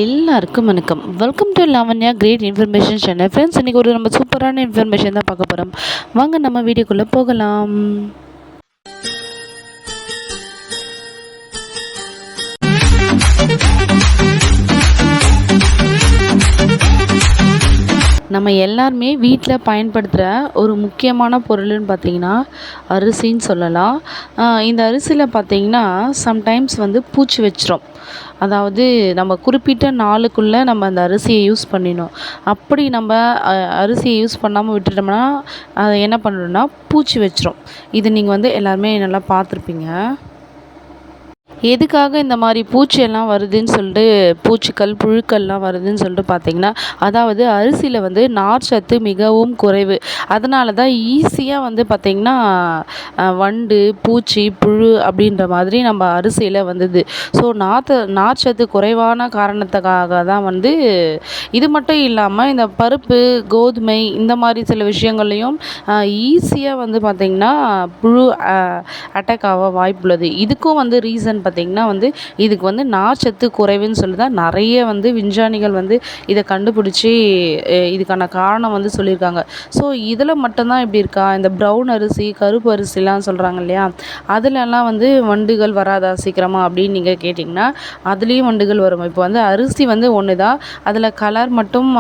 எல்லாருக்கும் வணக்கம். Welcome to Lavanya great information channel. Friends, இன்றைக்கி ஒரு நம்ம சூப்பரான இன்ஃபர்மேஷன் தான் பார்க்க போகிறோம். வாங்க நம்ம வீடியோக்குள்ளே போகலாம். நம்ம எல்லாருமே வீட்டில் பயன்படுத்துகிற ஒரு முக்கியமான பொருள்னு பார்த்திங்கன்னா அரிசின்னு சொல்லலாம். இந்த அரிசியில் பார்த்திங்கன்னா சம்டைம்ஸ் பூச்சி வச்சிரும். அதாவது நம்ம குறிப்பிட்ட நாளுக்குள்ளே நம்ம அந்த அரிசியை யூஸ் பண்ணிடணும். அப்படி நம்ம அரிசியை யூஸ் பண்ணாமல் விட்டுட்டோம்னா அதை என்ன பண்ணணும்னா பூச்சி வச்சிரும். இது நீங்கள் எல்லாருமே நல்லா பார்த்துருப்பீங்க. எதுக்காக இந்த மாதிரி பூச்சியெல்லாம் வருதுன்னு சொல்லிட்டு பூச்சிகள் புழுக்கள்லாம் வருதுன்னு சொல்லிட்டு பார்த்திங்கன்னா, அதாவது அரிசியில் நார்ச்சத்து மிகவும் குறைவு. அதனால தான் ஈஸியாக பார்த்திங்கன்னா வண்டு பூச்சி புழு அப்படின்ற மாதிரி நம்ம அரிசியில் வந்தது. ஸோ நார்ச்சத்து குறைவான காரணத்துக்காக தான் இது மட்டும் இல்லாமல் இந்த பருப்பு கோதுமை இந்த மாதிரி சில விஷயங்கள்லையும் ஈஸியாக பார்த்திங்கன்னா புழு அட்டாக் ஆக வாய்ப்புள்ளது. இதுக்கும் ரீசன் பார்த்திங்கன்னா இதுக்கு நார்ச்சத்து குறைவுன்னு சொல்லி தான் நிறைய விஞ்ஞானிகள் இதை கண்டுபிடிச்சி இதுக்கான காரணம் சொல்லியிருக்காங்க. ஸோ இதில் மட்டும்தான் இப்படி இருக்கா? இந்த ப்ரௌன் அரிசி கருப்பு அரிசிலாம் சொல்கிறாங்க இல்லையா, அதிலெல்லாம் வண்டுகள் வராதா சீக்கிரமாக அப்படின்னு நீங்கள் கேட்டிங்கன்னா அதுலேயும் வண்டுகள் வரும். இப்போ அரிசி ஒன்று தான், அதில் கலர் மட்டும்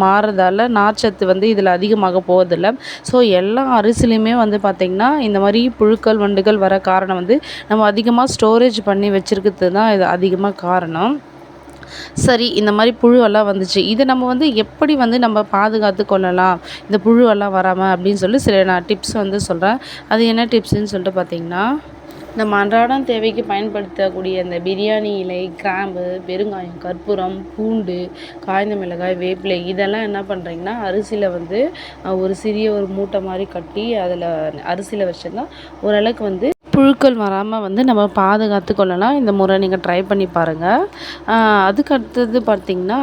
மாறுறதால நார்ச்சத்து இதில் அதிகமாக போவதில்லை. ஸோ எல்லா அரிசிலையுமே பார்த்திங்கன்னா இந்த மாதிரி புழுக்கள் வண்டுகள் வர காரணம் நம்ம அதிகமாக ஸ்டோரேஜ் பண்ணி வச்சுருக்கிறது தான் இது அதிகமாக காரணம். சரி, இந்த மாதிரி புழுவெல்லாம் வந்துச்சு, இதை நம்ம எப்படி நம்ம பாதுகாத்து கொள்ளலாம் இந்த புழுவெல்லாம் வராமல் அப்படின்னு சொல்லி சில நான் டிப்ஸ் சொல்கிறேன். அது என்ன டிப்ஸ்ன்னு சொல்லிட்டு பார்த்திங்கன்னா, நம்ம அன்றாடம் தேவைக்கு பயன்படுத்தக்கூடிய இந்த பிரியாணி இலை, கிராம்பு, பெருங்காயம், கற்பூரம், பூண்டு, காய்ந்த மிளகாய், வேப்பிலை இதெல்லாம் என்ன பண்ணுறீங்கன்னா அரிசியில் ஒரு சிறிய ஒரு மூட்டை மாதிரி கட்டி அதில் அரிசியில் வச்சுருந்தா ஓரளவுக்கு புழுக்கள் வராமல் நம்ம பாதுகாத்து கொள்ளலாம். இந்த முறை நீங்கள் ட்ரை பண்ணி பாருங்கள். அதுக்கு அடுத்தது பார்த்திங்கன்னா,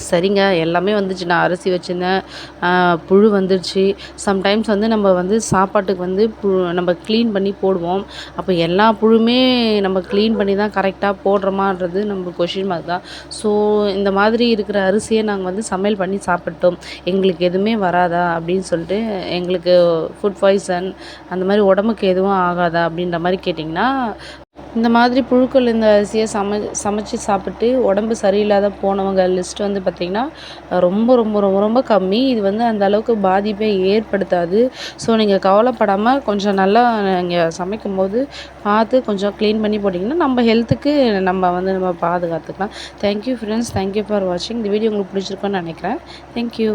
சரிங்க எல்லாமே வந்துச்சு, நான் அரிசி வச்சுருந்தேன், புழு வந்துடுச்சு. சம்டைம்ஸ் நம்ம சாப்பாட்டுக்கு நம்ம க்ளீன் பண்ணி போடுவோம். அப்போ எல்லா புழுமே நம்ம க்ளீன் பண்ணி தான் கரெக்டாக போடுறோமான்றது நம்ம கொஷின் மார்க் தான். ஸோ இந்த மாதிரி இருக்கிற அரிசியை நாங்கள் சமையல் பண்ணி சாப்பிட்டோம், எங்களுக்கு எதுவுமே வராதா அப்படின்னு சொல்லிட்டு, எங்களுக்கு ஃபுட் பாய்சன் அந்த மாதிரி உடம்புக்கு எதுவும் ஆகாதா அப்படின்ற மாதிரி கேட்டிங்கன்னா, இந்த மாதிரி புழுக்கள் இந்த அரிசியை சமைச்சு சாப்பிட்டு உடம்பு சரியில்லாத போனவங்க லிஸ்ட் பார்த்திங்கன்னா ரொம்ப ரொம்ப ரொம்ப ரொம்ப கம்மி. இது அந்த அளவுக்கு பாதிப்பை ஏற்படுத்தாது. ஸோ நீங்கள் கவலைப்படாமல் கொஞ்சம் நல்லா நீங்கள் சமைக்கும்போது பார்த்து கொஞ்சம் க்ளீன் பண்ணி போட்டிங்கன்னா நம்ம ஹெல்த்துக்கு நம்ம பாதுகாத்துக்கலாம். தேங்க்யூ ஃப்ரெண்ட்ஸ், தேங்க்யூ ஃபார் வாட்சிங். இந்த வீடியோ உங்களுக்கு பிடிச்சிருக்குன்னு நினைக்கிறேன். தேங்க்யூ.